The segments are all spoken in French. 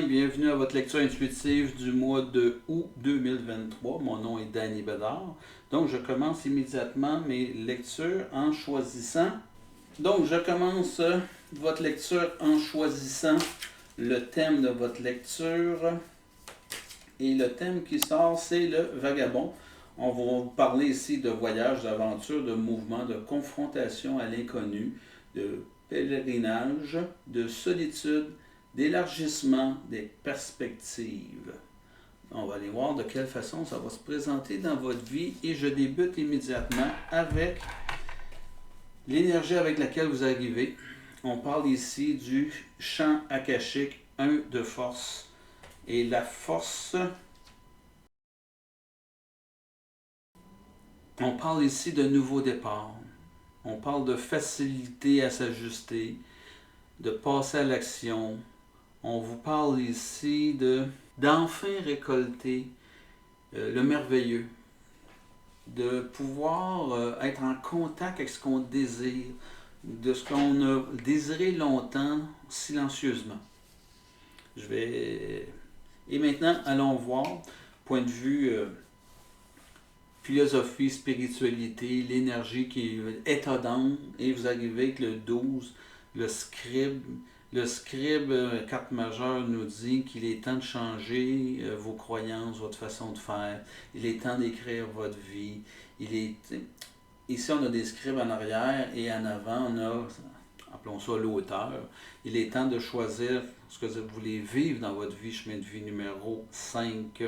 5, bienvenue à votre lecture intuitive du mois de août 2023. Mon nom est Danny Bédard. Donc, je commence immédiatement mes lectures en choisissant. Donc, je commence votre lecture en choisissant le thème de votre lecture. Et le thème qui sort, c'est le vagabond. On va vous parler ici de voyage, d'aventure, de mouvement, de confrontation à l'inconnu, de pèlerinage, de solitude, d'élargissement des perspectives. On va aller voir de quelle façon ça va se présenter dans votre vie et je débute immédiatement avec l'énergie avec laquelle vous arrivez. On parle ici du champ akashique 1 de force. Et la force, on parle ici de nouveau départ. On parle de facilité à s'ajuster, de passer à l'action. On vous parle ici d'enfin récolter le merveilleux, de pouvoir être en contact avec ce qu'on désire, de ce qu'on a désiré longtemps silencieusement. Et maintenant, allons voir, point de vue philosophie, spiritualité, l'énergie qui est étonnante, et vous arrivez avec le 12, le scribe. Le scribe, carte majeure, nous dit qu'il est temps de changer vos croyances, votre façon de faire. Il est temps d'écrire votre vie. Ici, on a des scribes en arrière et en avant, on a, appelons ça l'auteur. Il est temps de choisir ce que vous voulez vivre dans votre vie, chemin de vie numéro 5.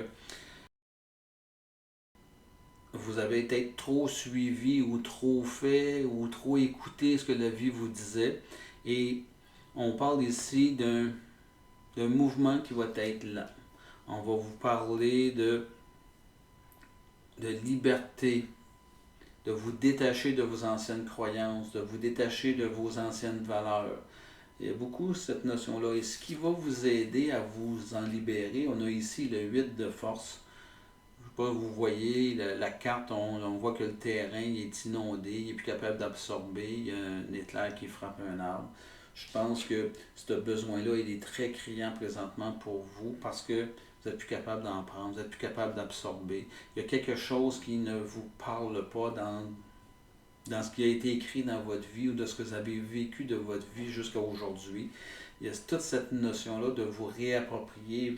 Vous avez peut-être trop suivi ou trop fait ou trop écouté ce que la vie vous disait. Et on parle ici d'un mouvement qui va être là. On va vous parler de liberté, de vous détacher de vos anciennes croyances, de vous détacher de vos anciennes valeurs. Il y a beaucoup cette notion-là. Et ce qui va vous aider à vous en libérer, on a ici le 8 de force. Je sais pas, vous voyez la carte, on voit que le terrain est inondé, il n'est plus capable d'absorber, il y a un éclair qui frappe un arbre. Je pense que ce besoin-là, il est très criant présentement pour vous parce que vous n'êtes plus capable d'en prendre, vous n'êtes plus capable d'absorber. Il y a quelque chose qui ne vous parle pas dans ce qui a été écrit dans votre vie ou de ce que vous avez vécu de votre vie jusqu'à aujourd'hui. Il y a toute cette notion-là de vous réapproprier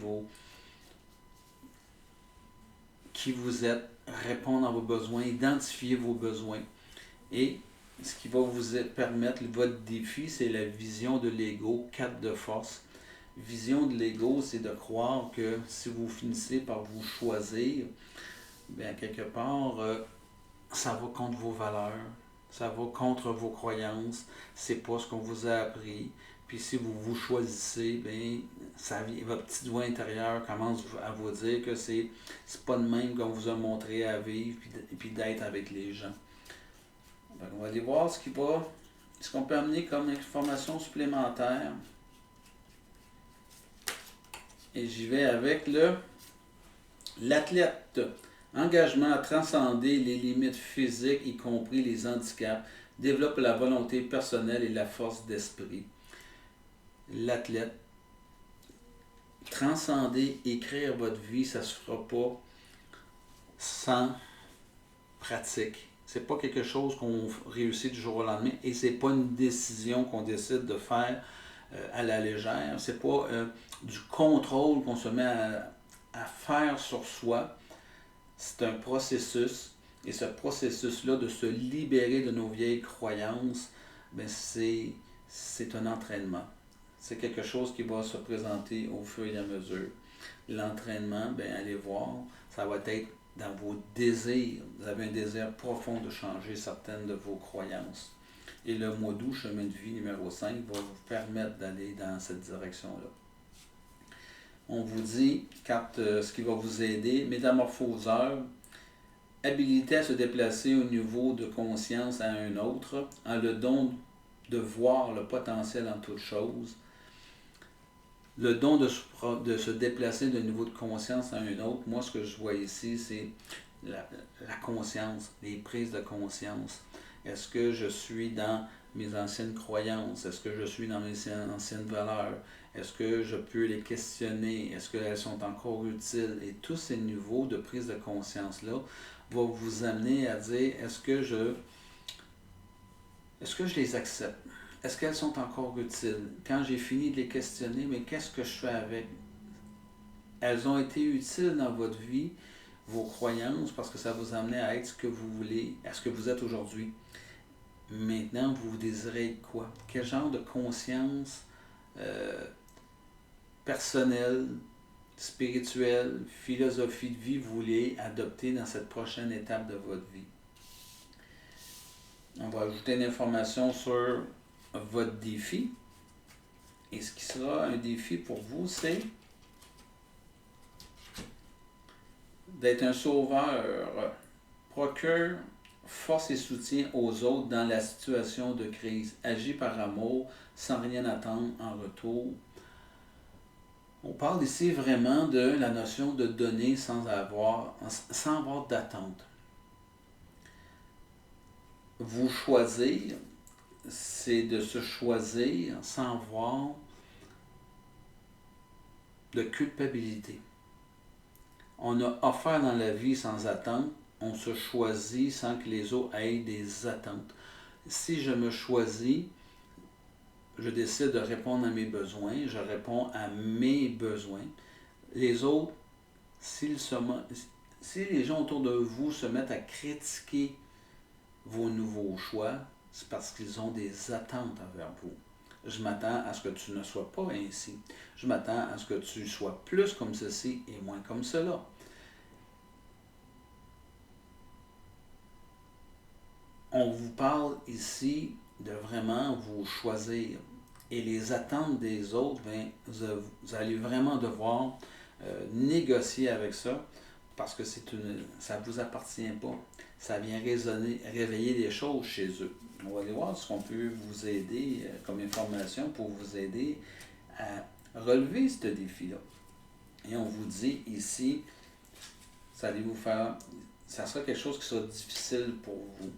qui vous êtes, répondre à vos besoins, identifier vos besoins. Et ce qui va vous permettre, votre défi, c'est la vision de l'ego, 4 de force. Vision de l'ego, c'est de croire que si vous finissez par vous choisir, bien, quelque part, ça va contre vos valeurs, ça va contre vos croyances, c'est pas ce qu'on vous a appris. Puis si vous vous choisissez, bien, votre petite voix intérieure commence à vous dire que c'est pas de même qu'on vous a montré à vivre puis d'être avec les gens. Donc, on va aller voir ce qu'on peut amener comme information supplémentaire. Et j'y vais avec l'athlète. Engagement à transcender les limites physiques, y compris les handicaps, développe la volonté personnelle et la force d'esprit. L'athlète. Transcender, écrire votre vie, ça ne se fera pas sans pratique. C'est pas quelque chose qu'on réussit du jour au lendemain et c'est pas une décision qu'on décide de faire à la légère. C'est pas du contrôle qu'on se met à faire sur soi. C'est un processus et ce processus-là de se libérer de nos vieilles croyances, ben c'est un entraînement. C'est quelque chose qui va se présenter au fur et à mesure. L'entraînement, ben allez voir, ça va être dans vos désirs. Vous avez un désir profond de changer certaines de vos croyances. Et le mois d'août, chemin de vie numéro 5, va vous permettre d'aller dans cette direction-là. On vous dit, ce qui va vous aider, métamorphoseur, habilité à se déplacer au niveau de conscience à un autre, en le don de voir le potentiel en toute chose, le don de se déplacer d'un niveau de conscience à un autre. Moi, ce que je vois ici, c'est la conscience, les prises de conscience. Est-ce que je suis dans mes anciennes croyances? Est-ce que je suis dans mes anciennes valeurs? Est-ce que je peux les questionner? Est-ce qu'elles sont encore utiles? Et tous ces niveaux de prise de conscience-là vont vous amener à dire, est-ce que je les accepte? Est-ce qu'elles sont encore utiles? Quand j'ai fini de les questionner, mais qu'est-ce que je fais avec? Elles ont été utiles dans votre vie, vos croyances, parce que ça vous a amené à être ce que vous voulez, à ce que vous êtes aujourd'hui. Maintenant, vous désirez quoi? Quel genre de conscience personnelle, spirituelle, philosophie de vie vous voulez adopter dans cette prochaine étape de votre vie? On va ajouter une information sur votre défi. Et ce qui sera un défi pour vous, c'est d'être un sauveur. Procure force et soutien aux autres dans la situation de crise. Agis par amour, sans rien attendre en retour. On parle ici vraiment de la notion de donner sans avoir d'attente. Vous choisir, c'est de se choisir sans avoir de culpabilité. On a offert dans la vie sans attente, on se choisit sans que les autres aient des attentes. Si je me choisis, je décide de répondre à mes besoins, je réponds à mes besoins. Les autres, si les gens autour de vous se mettent à critiquer vos nouveaux choix, c'est parce qu'ils ont des attentes envers vous. Je m'attends à ce que tu ne sois pas ainsi. Je m'attends à ce que tu sois plus comme ceci et moins comme cela. On vous parle ici de vraiment vous choisir. Et les attentes des autres, vous allez vraiment devoir négocier avec ça parce que ça ne vous appartient pas. Ça vient réveiller des choses chez eux. On va aller voir ce qu'on peut vous aider comme information pour vous aider à relever ce défi-là. Et on vous dit ici, ça sera quelque chose qui sera difficile pour vous.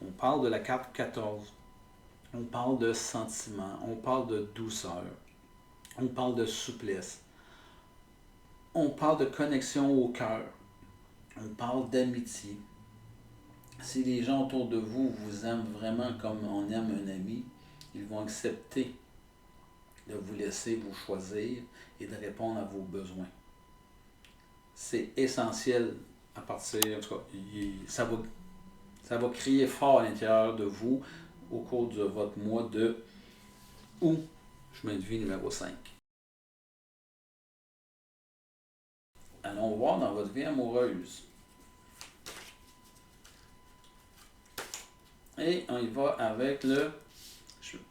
On parle de la carte 14. On parle de sentiment. On parle de douceur. On parle de souplesse. On parle de connexion au cœur. On parle d'amitié. Si les gens autour de vous vous aiment vraiment comme on aime un ami, ils vont accepter de vous laisser vous choisir et de répondre à vos besoins. C'est essentiel à partir, en tout cas, ça va crier fort à l'intérieur de vous au cours de votre mois de août, chemin de vie numéro 5. Allons voir dans votre vie amoureuse. Et on y va avec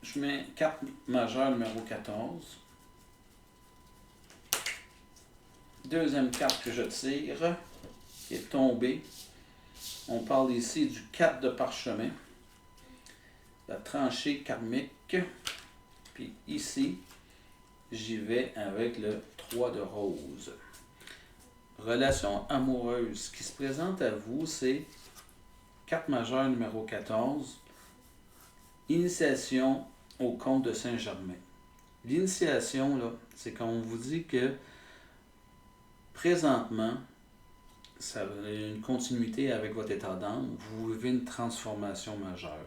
je mets carte majeure numéro 14. Deuxième carte que je tire, qui est tombée. On parle ici du 4 de parchemin, la tranchée karmique. Puis ici, j'y vais avec le 3 de rose. Relation amoureuse. Ce qui se présente à vous, c'est carte majeure numéro 14. Initiation au comte de Saint-Germain. L'initiation, là, c'est quand on vous dit que présentement, ça a une continuité avec votre état d'âme. Vous vivez une transformation majeure.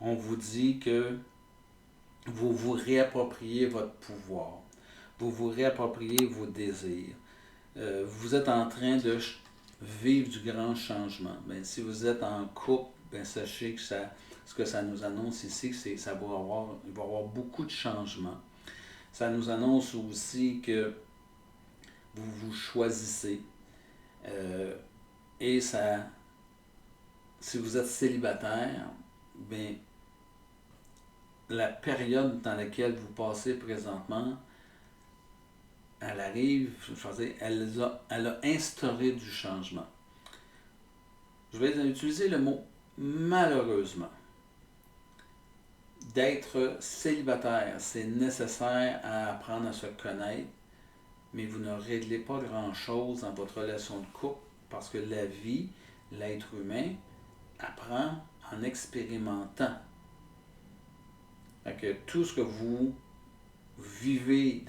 On vous dit que vous vous réappropriez votre pouvoir. Vous vous réappropriez vos désirs. Vous êtes en train de vivre du grand changement. Ben, si vous êtes en couple, ben, sachez que ce que ça nous annonce ici, c'est qu'il va y avoir beaucoup de changements. Ça nous annonce aussi que vous vous choisissez. Et ça, si vous êtes célibataire, ben, la période dans laquelle vous passez présentement, elle arrive, elle a instauré du changement. Je vais utiliser le mot malheureusement. D'être célibataire, c'est nécessaire à apprendre à se connaître, mais vous ne réglez pas grand-chose dans votre relation de couple parce que la vie, l'être humain, apprend en expérimentant. Fait que tout ce que vous vivez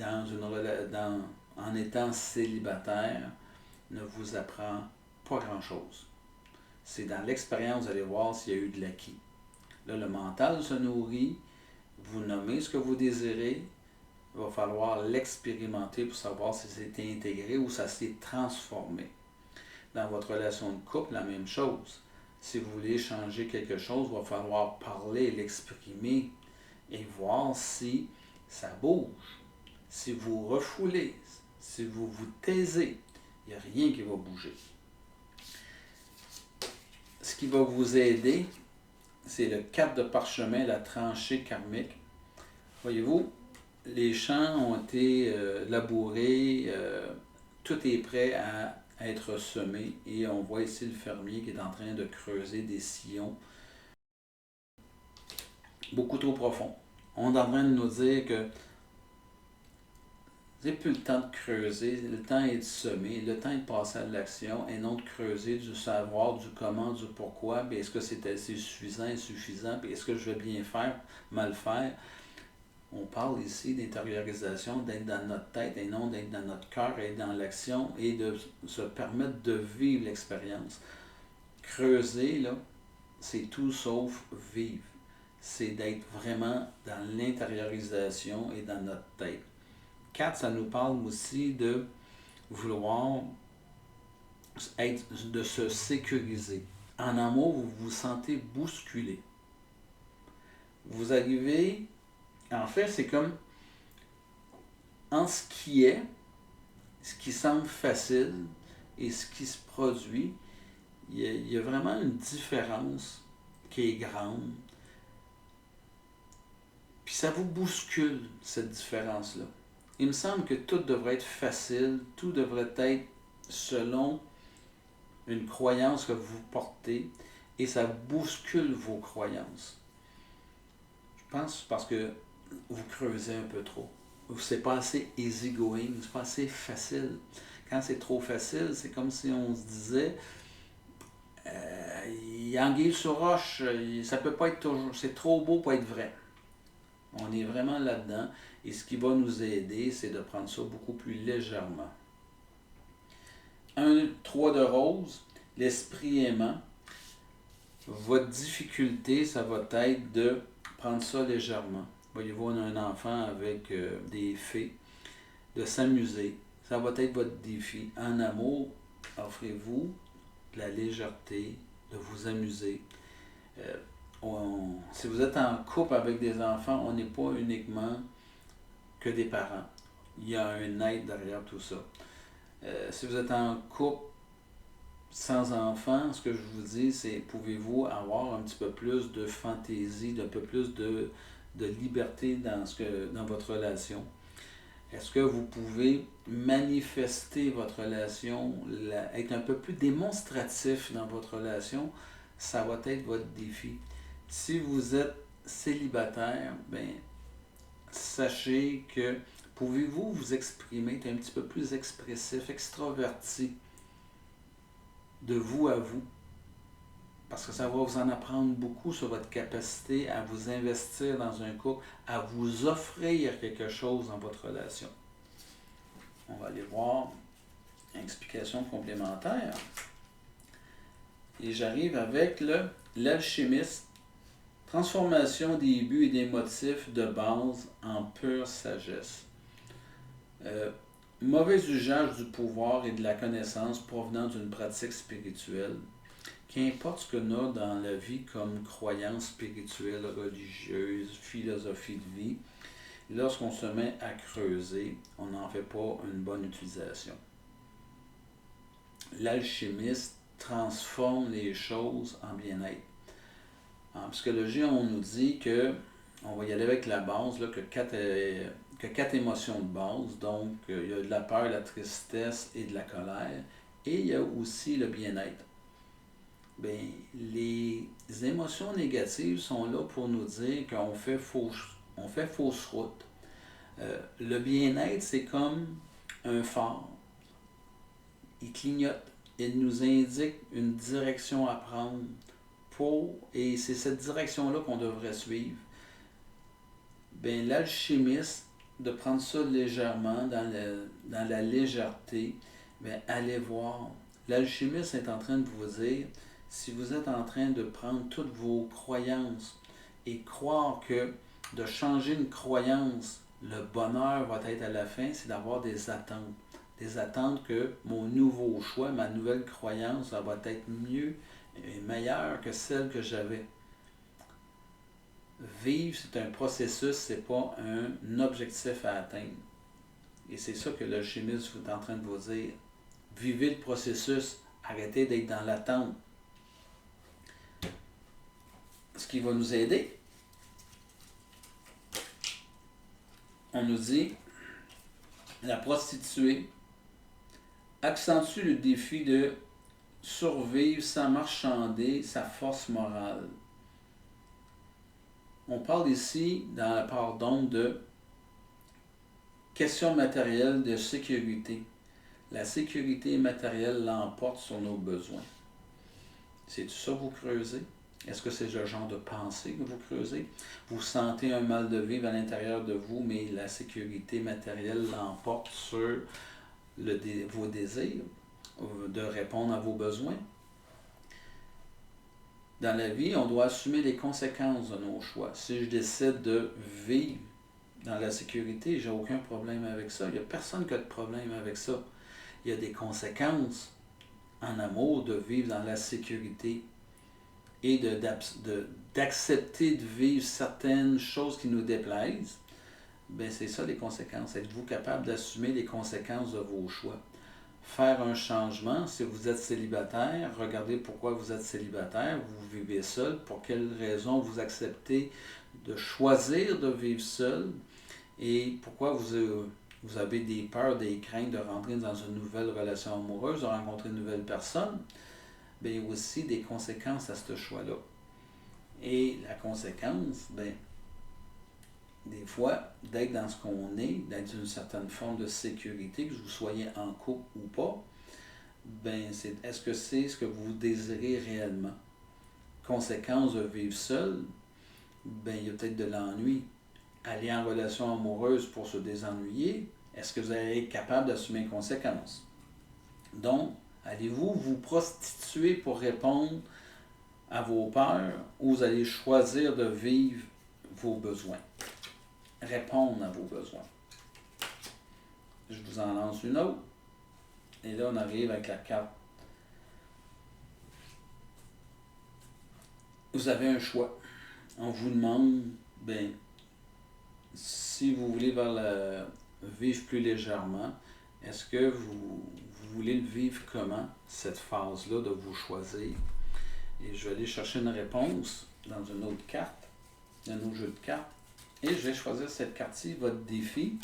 en étant célibataire ne vous apprend pas grand-chose. C'est dans l'expérience, vous allez voir s'il y a eu de l'acquis. Là, le mental se nourrit, vous nommez ce que vous désirez, il va falloir l'expérimenter pour savoir si c'est intégré ou ça s'est transformé. Dans votre relation de couple, la même chose. Si vous voulez changer quelque chose, il va falloir parler, l'exprimer et voir si ça bouge. Si vous refoulez, si vous vous taisez, il n'y a rien qui va bouger. Ce qui va vous aider, c'est le 4 de parchemin, la tranchée karmique. Voyez-vous, les champs ont été labourés, tout est prêt à être semé et on voit ici le fermier qui est en train de creuser des sillons beaucoup trop profonds. On est en train de nous dire que vous n'avez plus le temps de creuser, le temps est de semer, le temps est de passer à l'action et non de creuser, du savoir, du comment, du pourquoi. Est-ce que c'est assez suffisant, insuffisant, est-ce que je vais bien faire, mal faire. On parle ici d'intériorisation, d'être dans notre tête et non d'être dans notre cœur et dans l'action et de se permettre de vivre l'expérience. Creuser, là, c'est tout sauf vivre. C'est d'être vraiment dans l'intériorisation et dans notre tête. 4, ça nous parle aussi de vouloir de se sécuriser. En amour, vous vous sentez bousculé. Vous arrivez, en fait, c'est comme en ce qui semble facile et ce qui se produit, il y a vraiment une différence qui est grande. Puis ça vous bouscule, cette différence-là. Il me semble que tout devrait être facile, tout devrait être selon une croyance que vous portez et ça bouscule vos croyances. Je pense parce que vous creusez un peu trop. C'est pas assez easygoing, c'est pas assez facile. Quand c'est trop facile, c'est comme si on se disait il y a anguille sur roche, ça peut pas être toujours, c'est trop beau pour être vrai. On est vraiment là-dedans et ce qui va nous aider, c'est de prendre ça beaucoup plus légèrement. 3 de rose, l'esprit aimant. Votre difficulté, ça va être de prendre ça légèrement. Voyez-vous, on a un enfant avec des fées, de s'amuser. Ça va être votre défi. En amour, offrez-vous de la légèreté, de vous amuser. Si vous êtes en couple avec des enfants, on n'est pas uniquement que des parents. Il y a un aide derrière tout ça. Si vous êtes en couple sans enfants, ce que je vous dis, c'est pouvez-vous avoir un petit peu plus de fantaisie, un peu plus de liberté dans votre relation? Est-ce que vous pouvez manifester votre relation, être un peu plus démonstratif dans votre relation? Ça va être votre défi. Si vous êtes célibataire, ben, sachez que pouvez-vous vous exprimer, être un petit peu plus expressif, extraverti, de vous à vous, parce que ça va vous en apprendre beaucoup sur votre capacité à vous investir dans un couple, à vous offrir quelque chose dans votre relation. On va aller voir une explication complémentaire. Et j'arrive avec l'alchimiste, transformation des buts et des motifs de base en pure sagesse. Mauvais usage du pouvoir et de la connaissance provenant d'une pratique spirituelle. Qu'importe ce que l'on a dans la vie comme croyance spirituelle, religieuse, philosophie de vie, lorsqu'on se met à creuser, on n'en fait pas une bonne utilisation. L'alchimiste transforme les choses en bien-être. En psychologie, on nous dit que, on va y aller avec la base, là, que 4 émotions de base, donc il y a de la peur, de la tristesse et de la colère, et il y a aussi le bien-être. Bien, les émotions négatives sont là pour nous dire qu'on fait fausse route. Le bien-être, c'est comme un phare. Il clignote, il nous indique une direction à prendre et c'est cette direction-là qu'on devrait suivre. bien l'alchimiste, de prendre ça légèrement, dans la légèreté, bien allez voir. L'alchimiste est en train de vous dire, si vous êtes en train de prendre toutes vos croyances et croire que de changer une croyance, le bonheur va être à la fin, c'est d'avoir des attentes. Des attentes que mon nouveau choix, ma nouvelle croyance, ça va être mieux et meilleure que celle que j'avais. Vivre, c'est un processus, c'est pas un objectif à atteindre. Et c'est ça que l'alchimiste est en train de vous dire. Vivez le processus, arrêtez d'être dans l'attente. Ce qui va nous aider, on nous dit, la prostituée accentue le défi de survivre sans marchander sa force morale. On parle ici, dans la part d'onde, de question matérielle de sécurité. La sécurité matérielle l'emporte sur nos besoins. C'est ça que vous creusez? Est-ce que c'est le genre de pensée que vous creusez? Vous sentez un mal de vivre à l'intérieur de vous, mais la sécurité matérielle l'emporte sur vos désirs de répondre à vos besoins? Dans la vie, on doit assumer les conséquences de nos choix. Si je décide de vivre dans la sécurité, j'ai aucun problème avec ça. Il n'y a personne qui a de problème avec ça. Il y a des conséquences en amour de vivre dans la sécurité et d'accepter de vivre certaines choses qui nous déplaisent. Bien, c'est ça les conséquences. Êtes-vous capable d'assumer les conséquences de vos choix? Faire un changement, si vous êtes célibataire, regardez pourquoi vous êtes célibataire, vous vivez seul, pour quelles raisons vous acceptez de choisir de vivre seul et pourquoi vous avez des peurs, des craintes de rentrer dans une nouvelle relation amoureuse, de rencontrer une nouvelle personne. Bien, il y a aussi des conséquences à ce choix-là. Et la conséquence, bien, des fois, d'être dans ce qu'on est, d'être dans une certaine forme de sécurité, que vous soyez en couple ou pas, ben est-ce que c'est ce que vous désirez réellement? Conséquence de vivre seul, ben il y a peut-être de l'ennui. Aller en relation amoureuse pour se désennuyer, est-ce que vous allez être capable d'assumer les conséquences? Donc, allez-vous vous prostituer pour répondre à vos peurs ou vous allez choisir de vivre vos besoins? Répondre à vos besoins. Je vous en lance une autre. Et là, on arrive avec la carte. Vous avez un choix. On vous demande, bien, si vous voulez vivre plus légèrement, est-ce que vous voulez le vivre comment, cette phase-là de vous choisir? Et je vais aller chercher une réponse dans une autre carte, un autre jeu de cartes. Et je vais choisir cette carte-ci. Votre défi,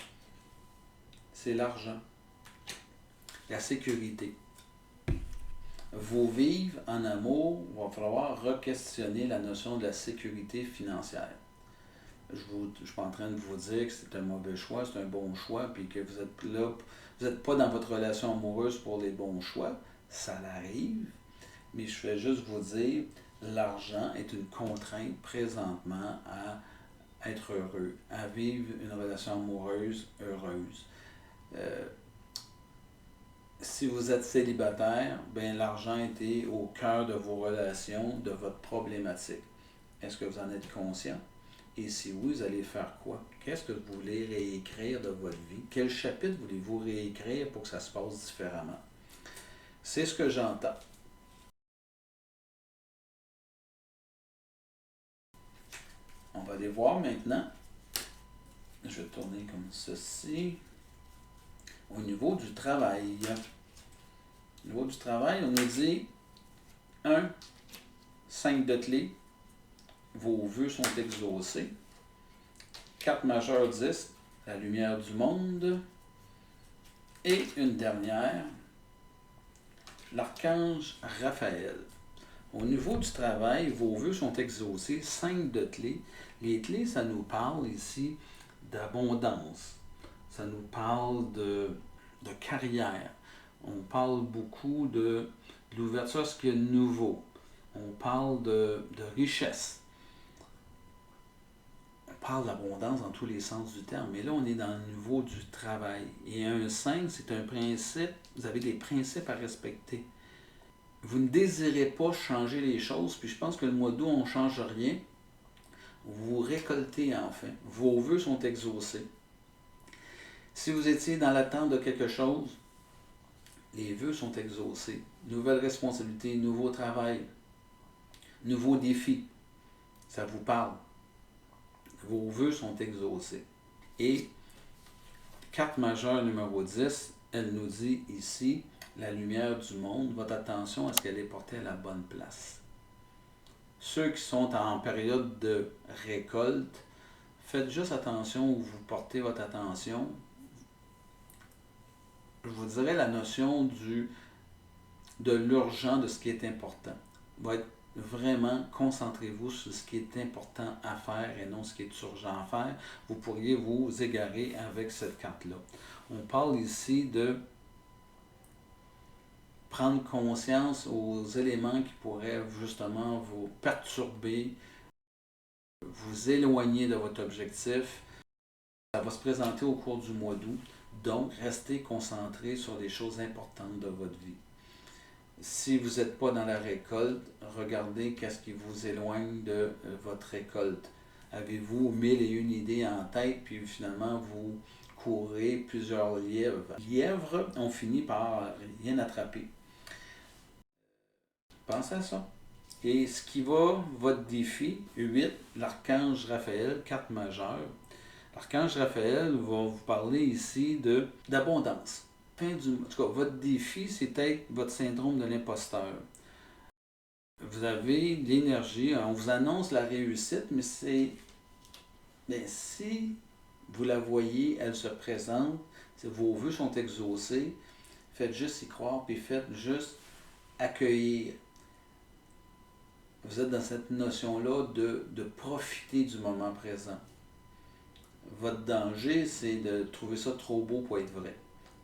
c'est l'argent, la sécurité. Vous vivre en amour, il va falloir re-questionner la notion de la sécurité financière. Je ne suis pas en train de vous dire que c'est un mauvais choix, c'est un bon choix, puis que vous êtes là, vous n'êtes pas dans votre relation amoureuse pour les bons choix. Ça l'arrive, mais je vais juste vous dire, l'argent est une contrainte présentement à être heureux, à vivre une relation amoureuse heureuse. Si vous êtes célibataire, bien l'argent était au cœur de vos relations, de votre problématique. Est-ce que vous en êtes conscient? Et si oui, vous allez faire quoi? Qu'est-ce que vous voulez réécrire de votre vie? Quel chapitre voulez-vous réécrire pour que ça se passe différemment? C'est ce que j'entends. On va aller voir maintenant. Je vais tourner comme ceci. Au niveau du travail. Au niveau du travail, on nous dit 1, 5 de clés. Vos vœux sont exaucés. 4 majeurs 10, la lumière du monde. Et une dernière, l'archange Raphaël. Au niveau du travail, vos vœux sont exaucés. 5 de clés. Les clés, ça nous parle ici d'abondance. Ça nous parle de carrière. On parle beaucoup de l'ouverture à ce qu'il y a de nouveau. On parle de richesse. On parle d'abondance dans tous les sens du terme, mais là, on est dans le niveau du travail. Et un 5, c'est un principe, vous avez des principes à respecter. Vous ne désirez pas changer les choses, puis je pense que le mois d'août, on ne change rien. Vous récoltez enfin. Vos vœux sont exaucés. Si vous étiez dans l'attente de quelque chose, les vœux sont exaucés. Nouvelle responsabilité, nouveau travail, nouveaux défis. Ça vous parle. Vos vœux sont exaucés. Et carte majeure numéro 10, elle nous dit ici, la lumière du monde, votre attention à ce qu'elle est portée à la bonne place. Ceux qui sont en période de récolte, faites juste attention où vous portez votre attention. Je vous dirais la notion de l'urgent, de ce qui est important. Va être vraiment, concentrez-vous sur ce qui est important à faire et non ce qui est urgent à faire. Vous pourriez vous égarer avec cette carte-là. On parle ici de prendre conscience aux éléments qui pourraient justement vous perturber, vous éloigner de votre objectif. Ça va se présenter au cours du mois d'août. Donc, restez concentré sur les choses importantes de votre vie. Si vous n'êtes pas dans la récolte, regardez qu'est-ce qui vous éloigne de votre récolte. Avez-vous 1001 idées en tête, puis finalement vous courez plusieurs lièvres. Lièvres ont fini par rien attraper. Pensez à ça. Et ce qui va, votre défi, 8, l'archange Raphaël, carte majeure. L'archange Raphaël va vous parler ici d'abondance. En tout cas, votre défi, c'est peut-être votre syndrome de l'imposteur. Vous avez l'énergie, on vous annonce la réussite, mais si vous la voyez, elle se présente, vos vœux sont exaucés, faites juste y croire, puis faites juste accueillir. Vous êtes dans cette notion-là de profiter du moment présent. Votre danger, c'est de trouver ça trop beau pour être vrai.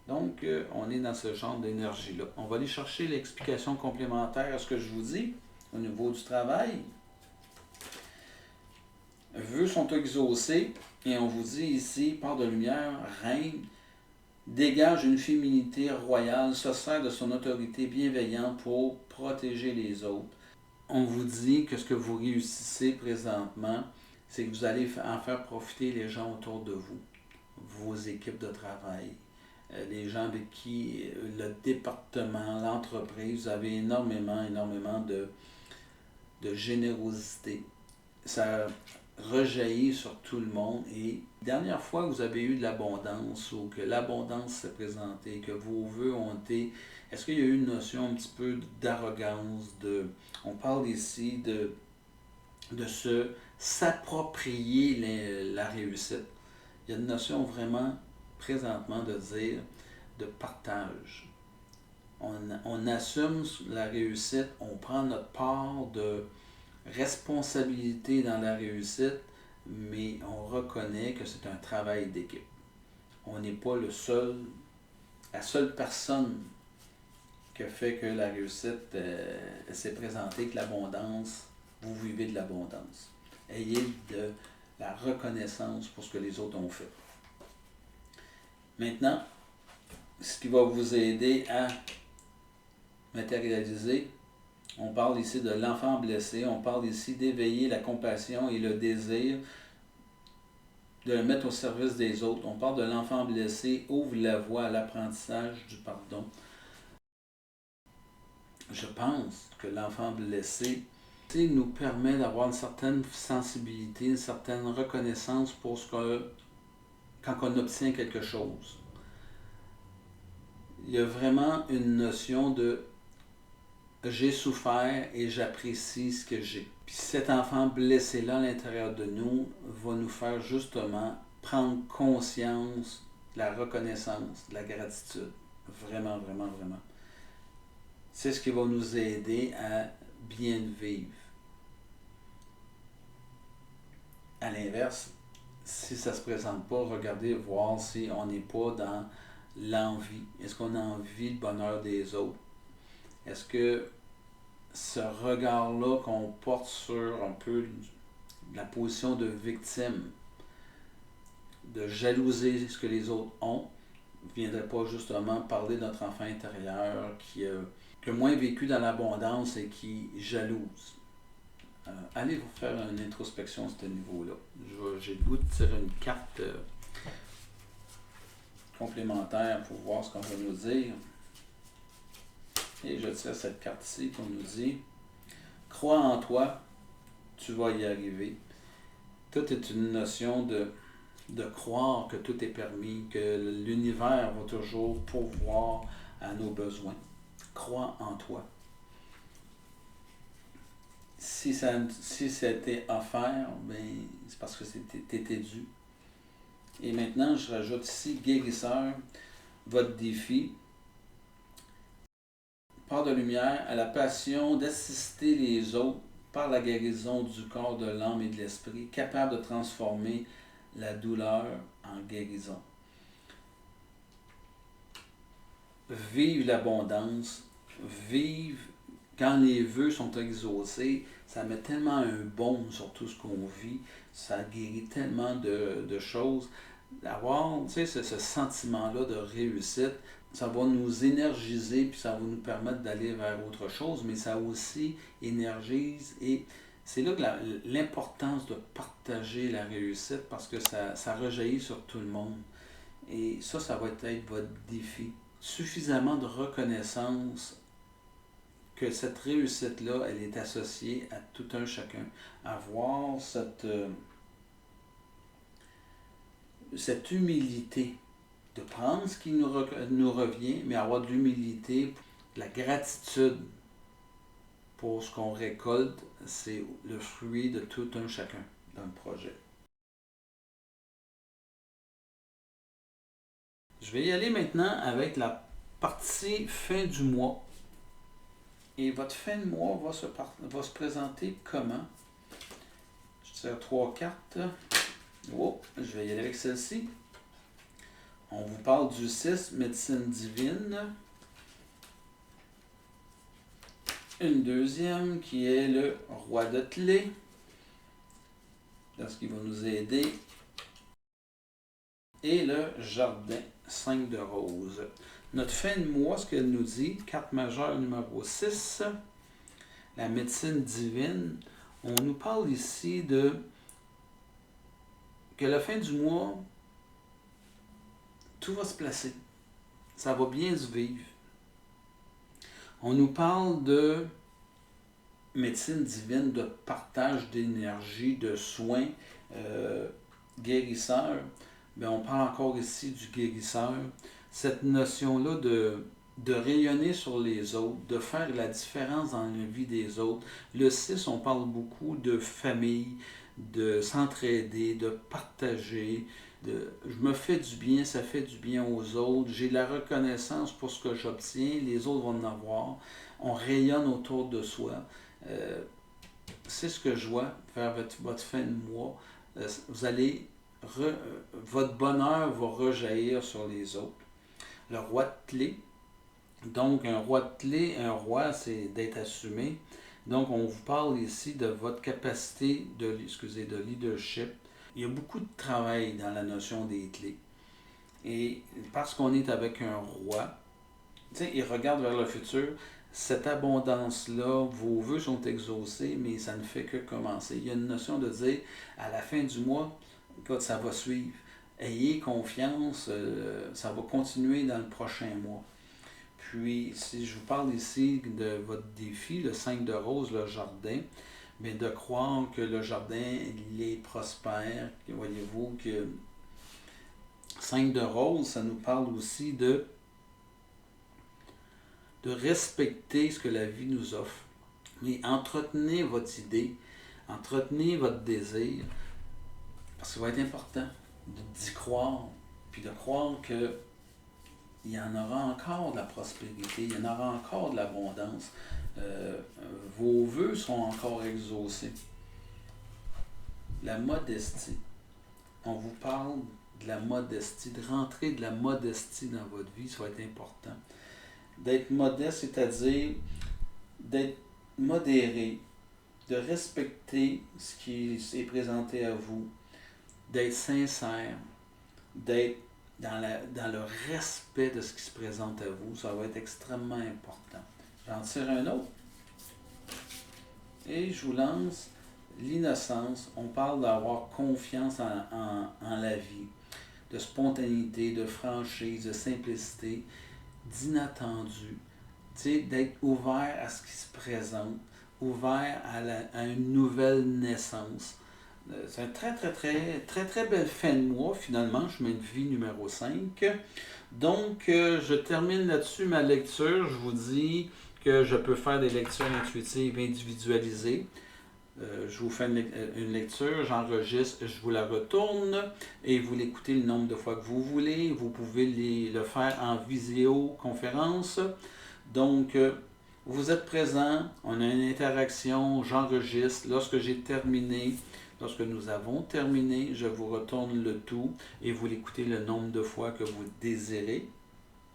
Donc, on est dans ce genre d'énergie-là. On va aller chercher l'explication complémentaire à ce que je vous dis au niveau du travail. Vœux sont exaucés et on vous dit ici, part de lumière, règne, dégage une féminité royale, se sert de son autorité bienveillante pour protéger les autres. On vous dit que ce que vous réussissez présentement, c'est que vous allez en faire profiter les gens autour de vous, vos équipes de travail, les gens avec qui le département, l'entreprise, vous avez énormément de générosité. Ça rejaillit sur tout le monde et dernière fois que vous avez eu de l'abondance ou que l'abondance s'est présentée, que vos vœux ont été, est-ce qu'il y a eu une notion un petit peu d'arrogance, on parle ici de s'approprier la réussite. Il y a une notion vraiment présentement de dire de partage. On assume la réussite, on prend notre part de responsabilité dans la réussite, mais on reconnaît que c'est un travail d'équipe. On n'est pas la seule personne qui a fait que la réussite s'est présentée, que l'abondance, vous vivez de l'abondance. Ayez de la reconnaissance pour ce que les autres ont fait. Maintenant, ce qui va vous aider à matérialiser, on parle ici de l'enfant blessé, on parle ici d'éveiller la compassion et le désir de le mettre au service des autres. On parle de l'enfant blessé, ouvre la voie à l'apprentissage du pardon. Je pense que l'enfant blessé nous permet d'avoir une certaine sensibilité, une certaine reconnaissance pour quand on obtient quelque chose. Il y a vraiment une notion de j'ai souffert et j'apprécie ce que j'ai. Puis cet enfant blessé-là à l'intérieur de nous va nous faire justement prendre conscience de la reconnaissance, de la gratitude. Vraiment. C'est ce qui va nous aider à bien vivre. À l'inverse, si ça ne se présente pas, regardez, voir si on n'est pas dans l'envie. Est-ce qu'on a envie le bonheur des autres? Est-ce que ce regard-là qu'on porte sur un peu la position de victime, de jalouser ce que les autres ont, ne viendrait pas justement parler de notre enfant intérieur qui a moins vécu dans l'abondance et qui jalouse. Allez vous faire une introspection à ce niveau-là. J'ai le goût de tirer une carte complémentaire pour voir ce qu'on va nous dire. Et je tire cette carte-ci qu'on nous dit « Crois en toi, tu vas y arriver ». Tout est une notion de croire que tout est permis, que l'univers va toujours pourvoir à nos besoins. Crois en toi. Si c'était offert, ben, c'est parce que t'étais dû. Et maintenant, je rajoute ici, guérisseur, votre défi. Part de lumière à la passion d'assister les autres par la guérison du corps, de l'âme et de l'esprit, capable de transformer la douleur en guérison. Vive l'abondance, vive quand les vœux sont exaucés, ça met tellement un baume sur tout ce qu'on vit, ça guérit tellement de choses. D'avoir, tu sais, ce sentiment-là de réussite, ça va nous énergiser, puis ça va nous permettre d'aller vers autre chose, mais ça aussi énergise et c'est là que l'importance de partager la réussite parce que ça rejaillit sur tout le monde. Et ça va être votre défi. Suffisamment de reconnaissance que cette réussite-là, elle est associée à tout un chacun. Avoir cette humilité de prendre ce qui nous revient, mais avoir de l'humilité, de la gratitude pour ce qu'on récolte, c'est le fruit de tout un chacun dans le projet. Je vais y aller maintenant avec la partie fin du mois. Et votre fin de mois va se présenter comment? Je tire 3 cartes. Oh, je vais y aller avec celle-ci. On vous parle du 6, médecine divine. Une deuxième qui est le roi de clés. Parce qu'il va nous aider. Et le jardin, 5 de rose. Notre fin de mois, ce qu'elle nous dit, carte majeure numéro 6, la médecine divine. On nous parle ici que la fin du mois, tout va se placer. Ça va bien se vivre. On nous parle de médecine divine, de partage d'énergie, de soins, guérisseur. Bien, on parle encore ici du guérisseur. Cette notion-là de rayonner sur les autres, de faire la différence dans la vie des autres. Le 6, on parle beaucoup de famille, de s'entraider, de partager. Je me fais du bien, ça fait du bien aux autres. J'ai de la reconnaissance pour ce que j'obtiens, les autres vont en avoir. On rayonne autour de soi. C'est ce que je vois vers votre fin de mois. Vous allez votre bonheur va rejaillir sur les autres. Le roi de clé. Donc, un roi de clé, un roi, c'est d'être assumé. Donc, on vous parle ici de votre capacité de leadership. Il y a beaucoup de travail dans la notion des clés. Et parce qu'on est avec un roi, il regarde vers le futur, cette abondance-là, vos vœux sont exaucés, mais ça ne fait que commencer. Il y a une notion de dire, à la fin du mois, écoute, ça va suivre. Ayez confiance, ça va continuer dans le prochain mois. Puis, si je vous parle ici de votre défi, le 5 de rose, le jardin, mais de croire que le jardin, il est prospère. Voyez-vous que 5 de rose, ça nous parle aussi de respecter ce que la vie nous offre. Mais entretenez votre idée, entretenez votre désir, parce que ça va être important d'y croire, puis de croire que il y en aura encore de la prospérité, il y en aura encore de l'abondance. Vos vœux seront encore exaucés. La modestie. On vous parle de la modestie, de rentrer de la modestie dans votre vie, ça va être important. D'être modeste, c'est-à-dire d'être modéré, de respecter ce qui est présenté à vous, d'être sincère, d'être dans le respect de ce qui se présente à vous. Ça va être extrêmement important. J'en tire un autre. Et je vous lance l'innocence. On parle d'avoir confiance en la vie, de spontanéité, de franchise, de simplicité, d'inattendu. Tu sais, d'être ouvert à ce qui se présente, ouvert à une nouvelle naissance. C'est un très belle fin de mois, finalement. Je mets une vie numéro 5. Donc, je termine là-dessus ma lecture. Je vous dis que je peux faire des lectures intuitives individualisées. Je vous fais une lecture, j'enregistre, je vous la retourne et vous l'écoutez le nombre de fois que vous voulez. Vous pouvez le faire en visioconférence. Donc, vous êtes présent, on a une interaction, j'enregistre. Lorsque nous avons terminé, je vous retourne le tout et vous l'écoutez le nombre de fois que vous désirez.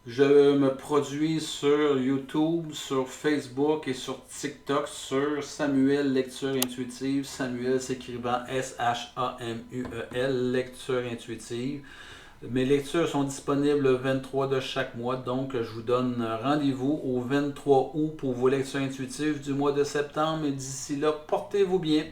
Je me produis sur YouTube, sur Facebook et sur TikTok sur Samuel Lecture Intuitive. Samuel s'écrivant Samuel, Lecture Intuitive. Mes lectures sont disponibles le 23 de chaque mois, donc je vous donne rendez-vous au 23 août pour vos lectures intuitives du mois de septembre. Et d'ici là, portez-vous bien.